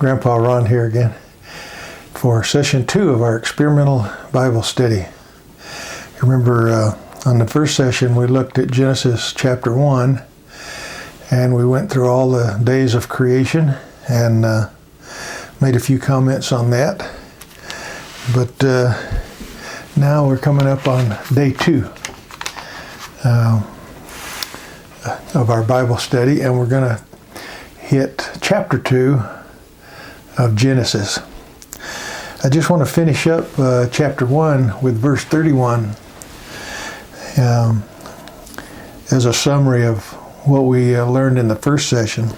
Grandpa Ron here again for session 2 of our experimental Bible study. Remember on the first session we looked at Genesis chapter 1 and we went through all the days of creation and made a few comments on that. But now we're coming up on day 2 of our Bible study, and we're going to hit chapter 2 of Genesis. I just want to finish up chapter 1 with verse 31 as a summary of what we learned in the first session.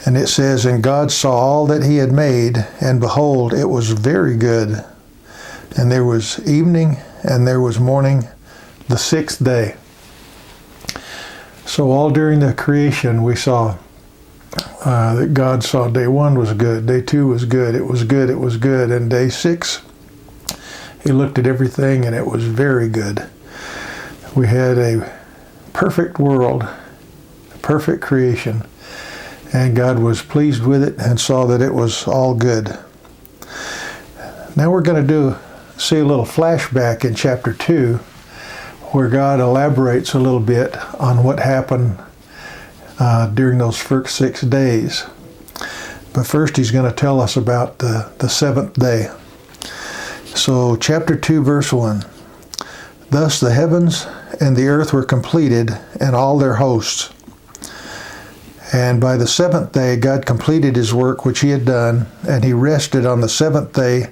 And it says, "And God saw all that he had made, and behold, it was very good. And there was evening, and there was morning, the 6th day." So all during the creation we saw that God saw day 1 was good, day 2 was good, it was good, it was good, and day 6 he looked at everything and it was very good. We had a perfect world, a perfect creation, and God was pleased with it and saw that it was all good. Now we're going to see a little flashback in chapter 2 where God elaborates a little bit on what happened during those first 6 days. But first he's going to tell us about the 7th day. So chapter 2 verse 1. "Thus the heavens and the earth were completed, and all their hosts. And by the 7th day God completed his work which he had done, and he rested on the 7th day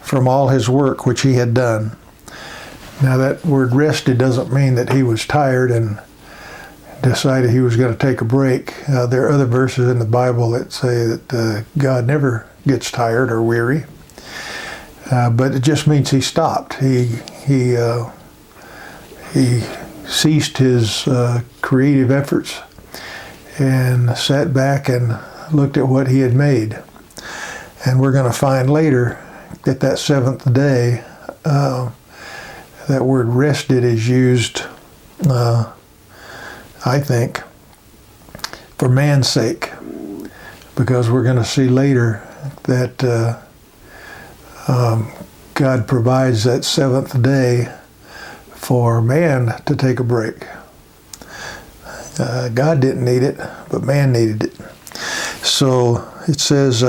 from all his work which he had done." Now that word rested doesn't mean that he was tired and decided he was going to take a break. There are other verses in the Bible that say that God never gets tired or weary. But it just means he stopped. He ceased his creative efforts and sat back and looked at what he had made. And we're going to find later that 7th day, that word rested is used, I think, for man's sake, because we're going to see later that God provides that 7th day for man to take a break. God didn't need it, but man needed it. So it says,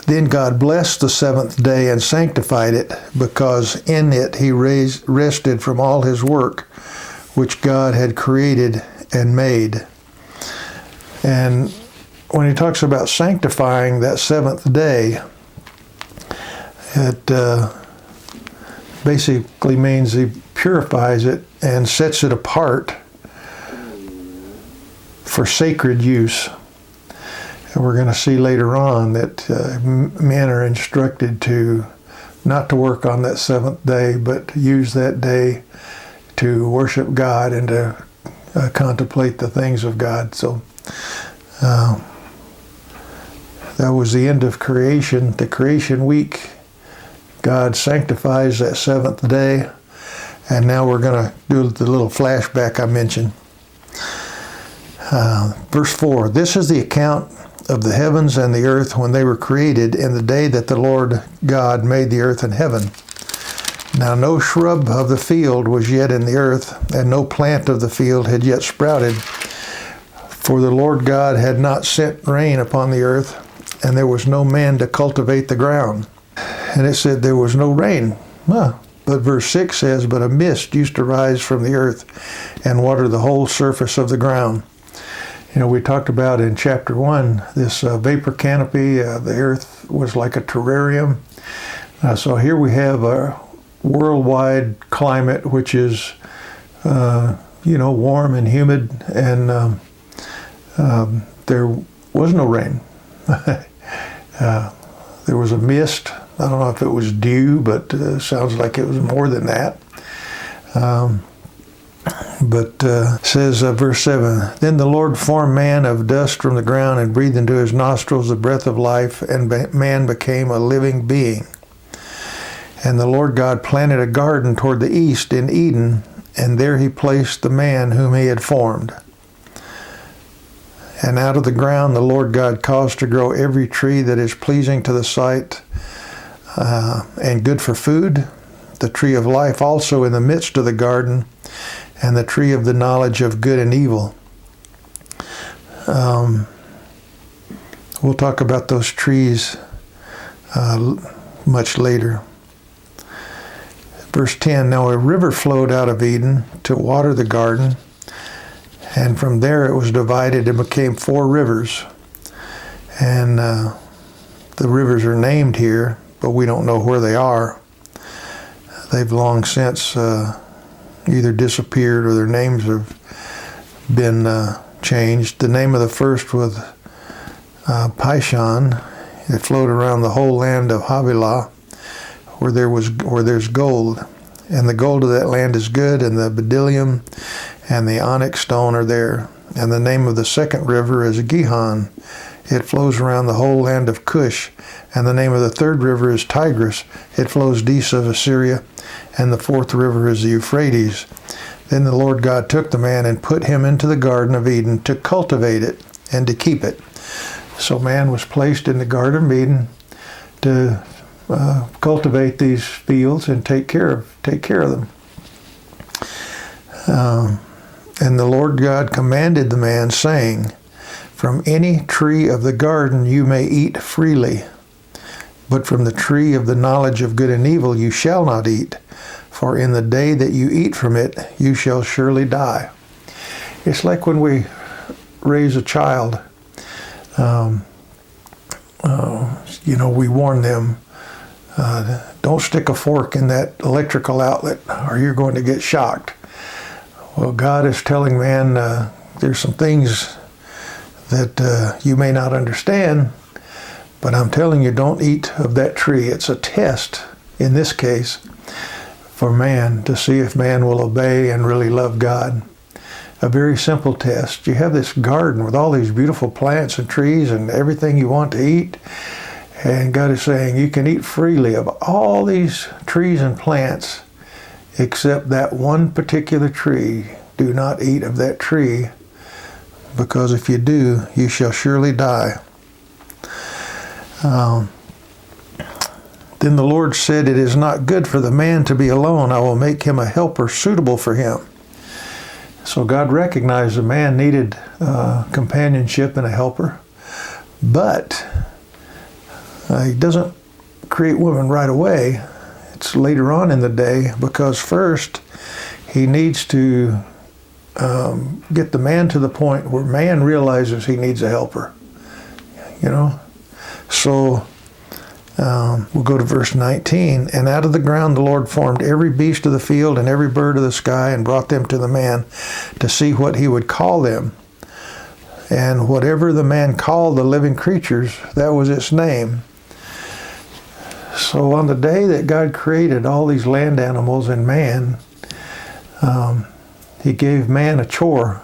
"Then God blessed the 7th day and sanctified it, because in it he rested from all his work which God had created and made." And when he talks about sanctifying that 7th day, it basically means he purifies it and sets it apart for sacred use. And we're going to see later on that men are instructed to not to work on that 7th day, but use that day to worship God and to contemplate the things of God. So that was the end of creation, the creation week. God sanctifies that 7th day, and now we're going to do the little flashback I mentioned. Verse 4, "This is the account of the heavens and the earth when they were created in the day that the Lord God made the earth and heaven. Now no shrub of the field was yet in the earth, and no plant of the field had yet sprouted, for the Lord God had not sent rain upon the earth, and there was no man to cultivate the ground." And it said there was no rain. But verse 6 says, "But a mist used to rise from the earth and water the whole surface of the ground." You know, we talked about in chapter 1, this vapor canopy, the earth was like a terrarium. So here we have a worldwide climate which is, warm and humid, and there was no rain. There was a mist. I don't know if it was dew, but sounds like it was more than that. Says verse 7, "Then the Lord formed man of dust from the ground and breathed into his nostrils the breath of life, and man became a living being. And the Lord God planted a garden toward the east in Eden, and there he placed the man whom he had formed." And out of the ground the Lord God caused to grow every tree that is pleasing to the sight and good for food, the tree of life also in the midst of the garden, and the tree of the knowledge of good and evil. We'll talk about those trees much later. Verse 10, now a river flowed out of Eden to water the garden, and from there it was divided and became 4 rivers. And the rivers are named here, but we don't know where they are. They've long since either disappeared or their names have been changed. The name of the first was Pishon. It flowed around the whole land of Havilah, where there's gold, and the gold of that land is good, and the bdellium and the onyx stone are there. And the name of the second river is Gihon. It flows around the whole land of Cush. And the name of the third river is Tigris. It flows east of Assyria. And the fourth river is the Euphrates. Then the Lord God took the man and put him into the Garden of Eden to cultivate it and to keep it. So man was placed in the Garden of Eden to cultivate these fields and take care of them. And the Lord God commanded the man, saying, from any tree of the garden you may eat freely, but from the tree of the knowledge of good and evil you shall not eat, for in the day that you eat from it you shall surely die. It's like when we raise a child, we warn them, don't stick a fork in that electrical outlet or you're going to get shocked. Well, God is telling man there's some things that you may not understand, but I'm telling you, don't eat of that tree. It's a test, in this case, for man to see if man will obey and really love God. A very simple test. You have this garden with all these beautiful plants and trees and everything you want to eat, and God is saying you can eat freely of all these trees and plants except that one particular tree. Do not eat of that tree, because if you do, you shall surely die. Then the Lord said, it is not good for the man to be alone. I will make him a helper suitable for him. So God recognized the man needed companionship and a helper, but he doesn't create woman right away. It's later on in the day, because first he needs to get the man to the point where man realizes he needs a helper. So we'll go to verse 19. And out of the ground the Lord formed every beast of the field and every bird of the sky and brought them to the man to see what he would call them. And whatever the man called the living creatures, that was its name. So on the day that God created all these land animals and man, he gave man a chore,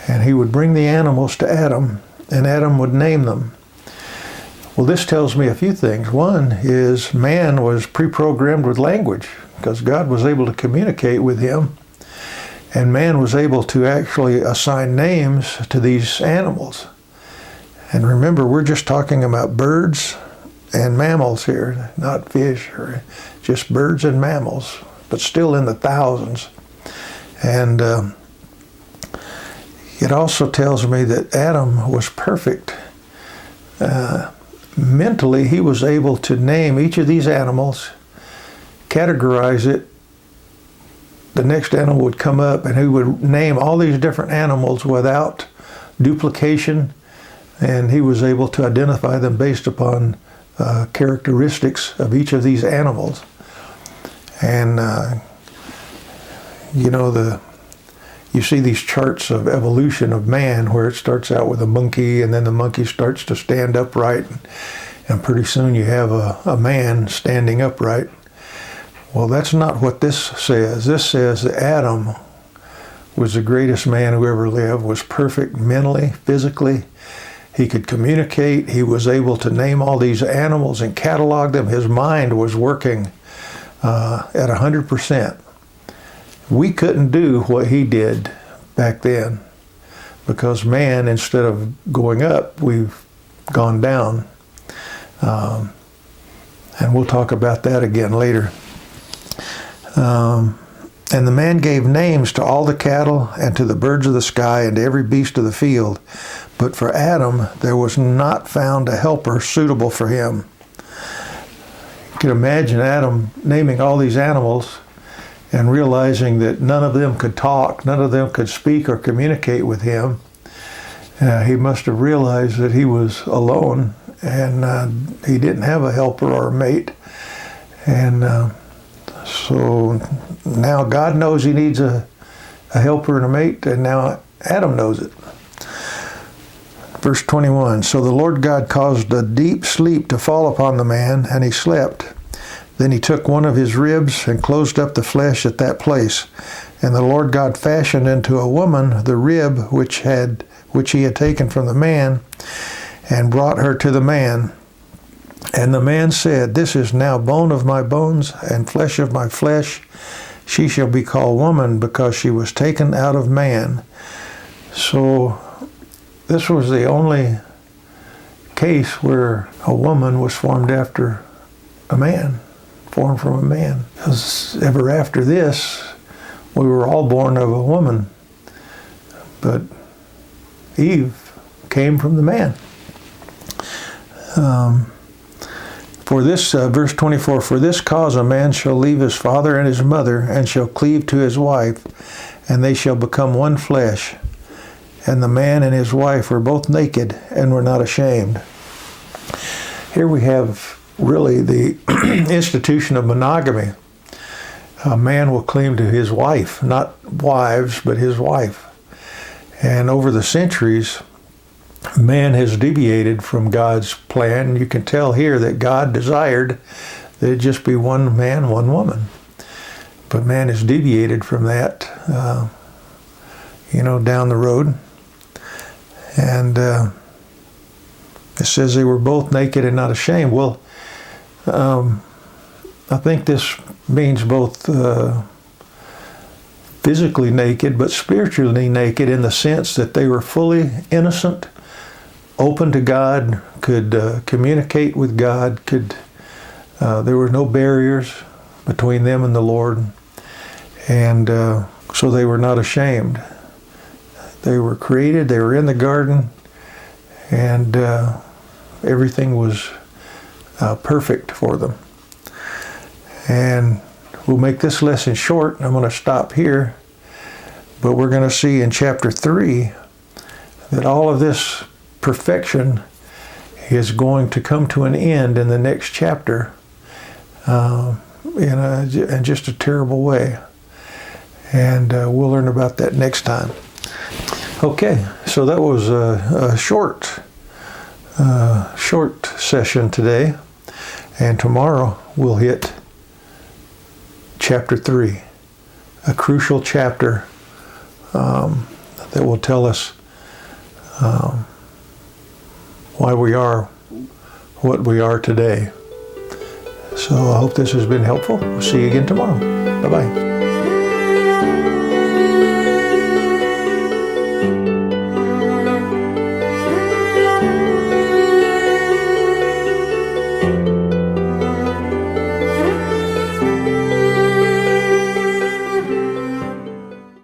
and he would bring the animals to Adam, and Adam would name them. Well, this tells me a few things. One is man was pre-programmed with language, because God was able to communicate with him, and man was able to actually assign names to these animals. And remember, we're just talking about birds and mammals here, not fish, or just birds and mammals, but still in the thousands. And it also tells me that Adam was perfect. Mentally, he was able to name each of these animals, categorize it. The next animal would come up, and he would name all these different animals without duplication, and he was able to identify them based upon characteristics of each of these animals. And you see these charts of evolution of man, where it starts out with a monkey, and then the monkey starts to stand upright, and pretty soon you have a man standing upright. Well, that's not what this says. This says that Adam was the greatest man who ever lived, was perfect mentally, physically. He could communicate. He was able to name all these animals and catalog them. His mind was working at 100%. We couldn't do what he did back then. because man, instead of going up, we've gone down. And we'll talk about that again later. And the man gave names to all the cattle and to the birds of the sky and to every beast of the field. But for Adam there was not found a helper suitable for him. You can imagine Adam naming all these animals and realizing that none of them could talk, none of them could speak or communicate with him. He must have realized that he was alone, and he didn't have a helper or a mate. And so now God knows he needs a helper and a mate, and now Adam knows it. Verse 21, so the Lord God caused a deep sleep to fall upon the man, and he slept. Then he took one of his ribs and closed up the flesh at that place. And the Lord God fashioned into a woman the rib which he had taken from the man, and brought her to the man. And the man said, this is now bone of my bones and flesh of my flesh. She shall be called woman, because she was taken out of man. So this was the only case where a woman was formed after a man, formed from a man. Because ever after this, we were all born of a woman. But Eve came from the man. For this, verse 24, for this cause a man shall leave his father and his mother, and shall cleave to his wife, and they shall become one flesh. And the man and his wife were both naked and were not ashamed. Here we have really the institution of monogamy. A man will cling to his wife, not wives, but his wife. And over the centuries, man has deviated from God's plan. You can tell here that God desired that it just be one man, one woman. But man has deviated from that, down the road. And it says they were both naked and not ashamed. Well, I think this means both physically naked, but spiritually naked, in the sense that they were fully innocent, open to God, could communicate with God, there were no barriers between them and the Lord, and so they were not ashamed. They were created, they were in the garden, and everything was perfect for them. And we'll make this lesson short. I'm going to stop here, but we're going to see in chapter 3 that all of this perfection is going to come to an end in the next chapter in just a terrible way. And we'll learn about that next time. Okay, so that was a short session today, and tomorrow we'll hit chapter 3, a crucial chapter that will tell us why we are what we are today. So I hope this has been helpful. We'll see you again tomorrow. Bye-bye.